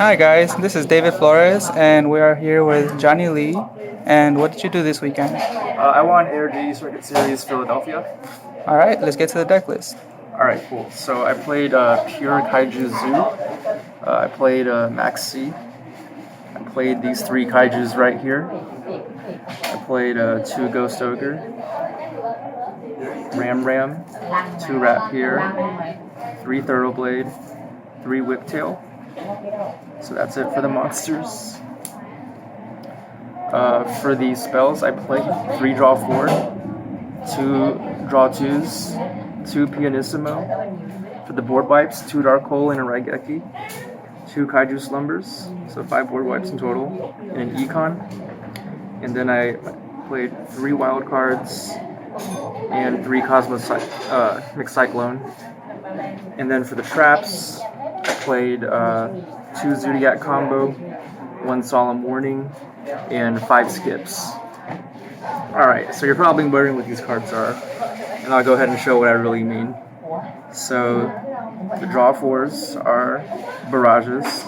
Hi guys, this is David Flores, and we are here with Johnny Lee. And what did you do this weekend? I won ARGCS Circuit Series Philadelphia. All right, let's get to the deck list. All right, cool. So I played Pure Kaiju Zoo. I played Max C. I played these three Kaijus right here. I played 2 Ghost Ogre, Ram, 2 Rapier, 3 Thoroughblade, 3 Whiptail. So that's it for the monsters. For the spells, I played 3 Draw 4, 2 Draw 2s, 2 Pianissimo. For the board wipes, 2 Dark Hole and a Raigeki, 2 Kaiju Slumbers, so 5 board wipes in total, and an Econ. And then I played 3 Wild Cards and 3 Mixed Cyclone. And then for the traps, I played 2 Zoodiac combo, 1 Solemn Warning, and 5 skips. Alright, so you're probably wondering what these cards are, and I'll go ahead and show what I really mean. So, the draw 4s are Barrages,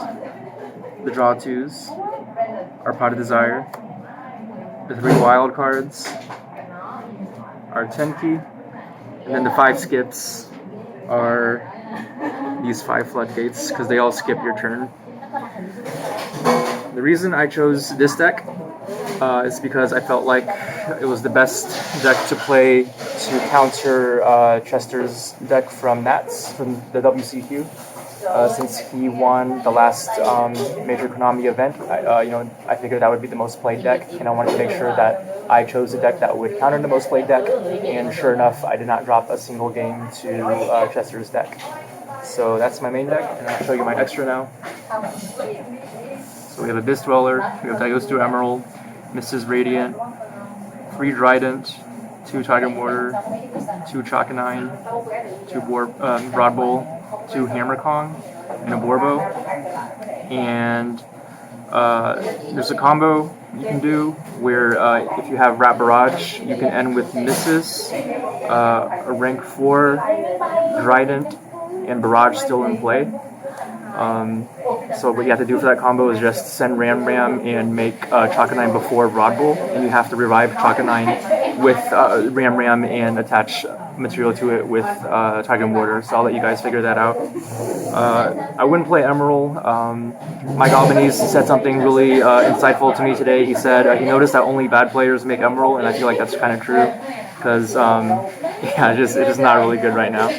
the draw 2s are Pot of Desire, the 3 wild cards are Tenki, and then the 5 skips are these 5 floodgates, because they all skip your turn. The reason I chose this deck is because I felt like it was the best deck to play to counter Chester's deck from Nats, from the WCQ. Since he won the last major Konami event, I figured that would be the most played deck, and I wanted to make sure that I chose a deck that would counter the most played deck, and sure enough, I did not drop a single game to Chester's deck. So that's my main deck, and I'll show you my extra now. So we have Abyss Dweller, we have Diosto Emerald, Mrs. Radiant, 3 Drident, 2 Tiger Mortar, 2 Chakanine, 2 Broad Bowl, 2 Hammer Kong, and a Borbo. And there's a combo you can do where if you have Rat Barrage, you can end with Misses, a rank 4 Drident, and Barrage still in play. So what you have to do for that combo is just send Ram and make Chakanine before Broad Bowl, and you have to revive Chakanine with Ram and attach material to it with Tiger Mortar. So I'll let you guys figure that out. I wouldn't play Emerald. Mike Albanese said something really insightful to me today. He said he noticed that only bad players make Emerald, and I feel like that's kind of true, because it's just not really good right now.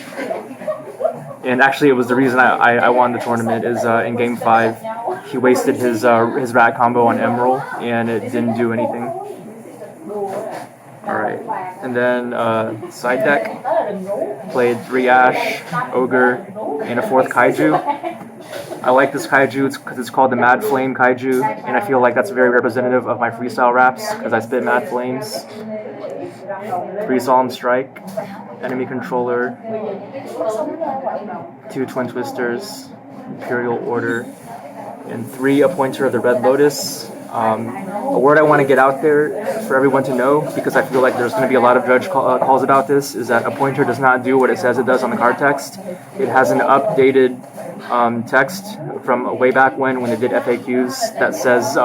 And actually, it was the reason I won the tournament. Is in Game 5, he wasted his rat combo on Emerald, and it didn't do anything. Alright, and then side deck, played 3 Ash, Ogre, and a 4th Kaiju. I like this Kaiju because it's called the Mad Flame Kaiju, and I feel like that's very representative of my freestyle raps, because I spit Mad Flames. 3 Solemn Strike, Enemy Controller, 2 Twin Twisters, Imperial Order, and 3 Appointer of the Red Lotus. A word I want to get out there for everyone to know, because I feel like there's going to be a lot of judge calls about this, is that Appointer does not do what it says it does on the card text. It has an updated text from way back when they did FAQs that says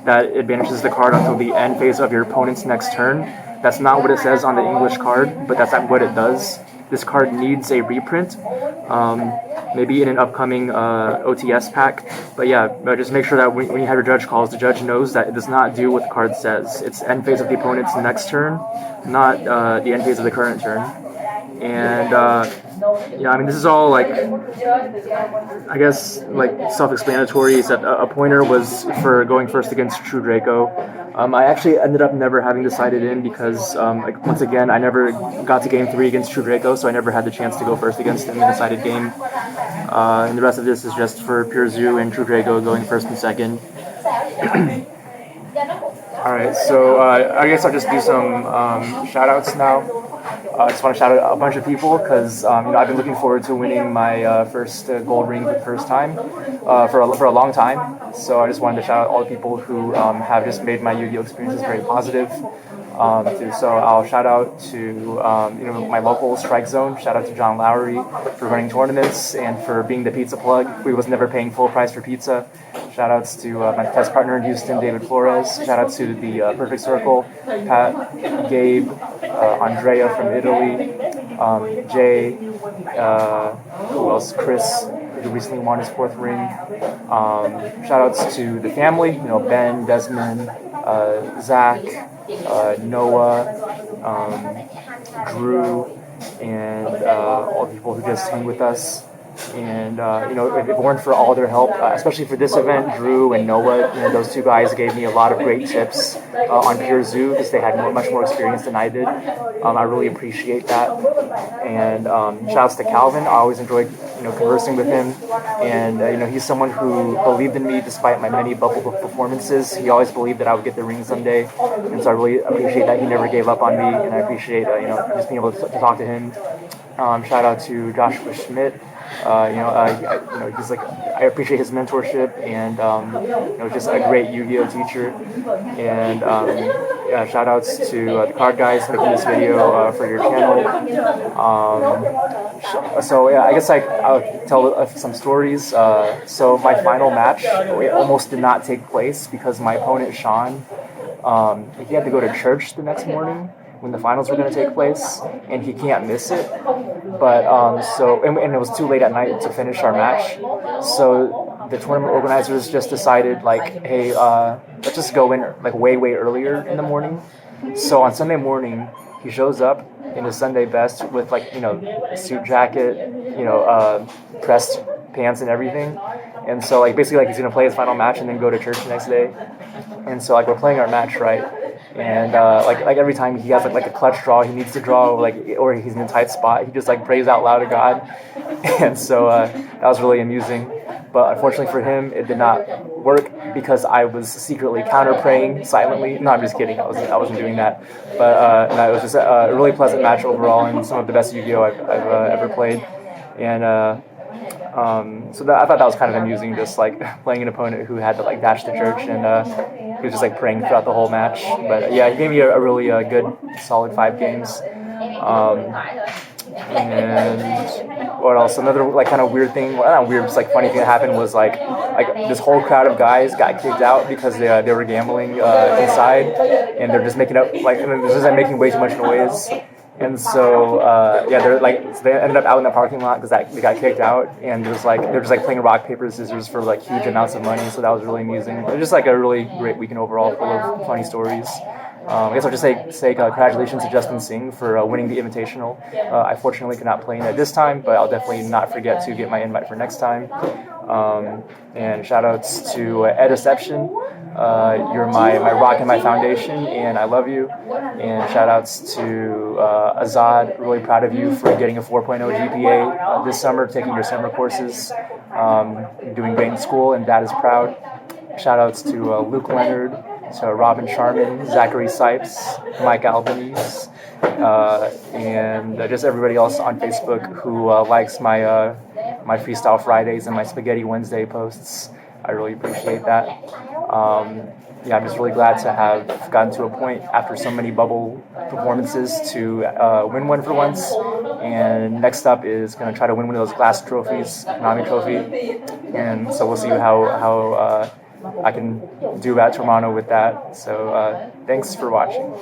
that it banishes the card until the end phase of your opponent's next turn. That's not what it says on the English card, but that's what it does. This card needs a reprint, maybe in an upcoming OTS pack. But yeah, just make sure that when you have your judge calls, the judge knows that it does not do what the card says. It's end phase of the opponent's next turn, not the end phase of the current turn. And this is all I guess self-explanatory. Is that a pointer was for going first against True Draco. I actually ended up never having decided in because, once again, I never got to Game 3 against True Draco, so I never had the chance to go first against him in a decided game. And the rest of this is just for Pure Zoo and True Draco going first and second. Alright, so I guess I'll just do some shoutouts now. I just want to shout out a bunch of people because I've been looking forward to winning my first gold ring for the first time for a long time. So I just wanted to shout out all the people who have just made my Yu-Gi-Oh experiences very positive. So I'll shout out to my local Strike Zone. Shout out to John Lowry for running tournaments and for being the pizza plug. We was never paying full price for pizza. Shout outs to my test partner in Houston, David Flores. Shout out to the Perfect Circle, Pat, Gabe, Andrea from Italy, Jay, who else? Chris, who recently won his 4th ring. Shout outs to the family, Ben, Desmond, Zach, Noah, Drew, and all the people who just hang with us. And if it weren't for all their help, especially for this event, Drew and Noah, those 2 guys gave me a lot of great tips on Pure Zoo because they had much more experience than I did. I really appreciate that. And shouts to Calvin. I always enjoyed conversing with him, and he's someone who believed in me despite my many bubble performances. He always believed that I would get the ring someday, and so I really appreciate that he never gave up on me, and I appreciate just being able to talk to him. Shout out to Joshua Schmidt. He's like, I appreciate his mentorship, and just a great Yu-Gi-Oh teacher. And shout outs to the card guys making this video for your channel. I guess I'll tell some stories. So my final match, it almost did not take place because my opponent Sean, he had to go to church the next morning when the finals were going to take place, and he can't miss it. But and it was too late at night to finish our match, so the tournament organizers just decided, like, hey, let's just go in like way earlier in the morning. So on Sunday morning, he shows up in his Sunday best with suit jacket, pressed pants and everything. And so basically he's gonna play his final match and then go to church the next day. And so we're playing our match, right? And every time he has like a clutch draw, he needs to draw or he's in a tight spot, he just prays out loud to God. And so that was really amusing. But unfortunately for him, it did not work because I was secretly counter praying silently. No, I'm just kidding. I wasn't doing that. But it was just a really pleasant match overall, and some of the best Yu-Gi-Oh I've ever played. And I thought that was kind of amusing, just playing an opponent who had to dash to church, and he was just praying throughout the whole match. But yeah, he gave me a really good, solid 5 games. And what else? Another kind of weird thing, well, not weird, just funny thing that happened was this whole crowd of guys got kicked out because they were gambling inside, and they're just making up they're just making way too much noise. And so they ended up out in the parking lot because they got kicked out, and it was they're just playing rock paper scissors for huge amounts of money. So that was really amusing. It was just a really great weekend overall, full of funny stories. I guess I'll just say congratulations to Justin Singh for winning the Invitational. I fortunately could not play in it this time, but I'll definitely not forget to get my invite for next time. And shout outs to Deception. You're my rock and my foundation, and I love you. And shout outs to Azad. Really proud of you for getting a 4.0 GPA this summer, taking your summer courses, doing great in school, and Dad is proud. Shout outs to Luke Leonard, to Robin Sharman, Zachary Sipes, Mike Albanese, and just everybody else on Facebook who likes my Freestyle Fridays and my Spaghetti Wednesday posts. I really appreciate that. I'm just really glad to have gotten to a point after so many bubble performances to win one for once. And next up is going to try to win one of those glass trophies, Nami Trophy. And so we'll see how I can do at Toronto with that. So thanks for watching.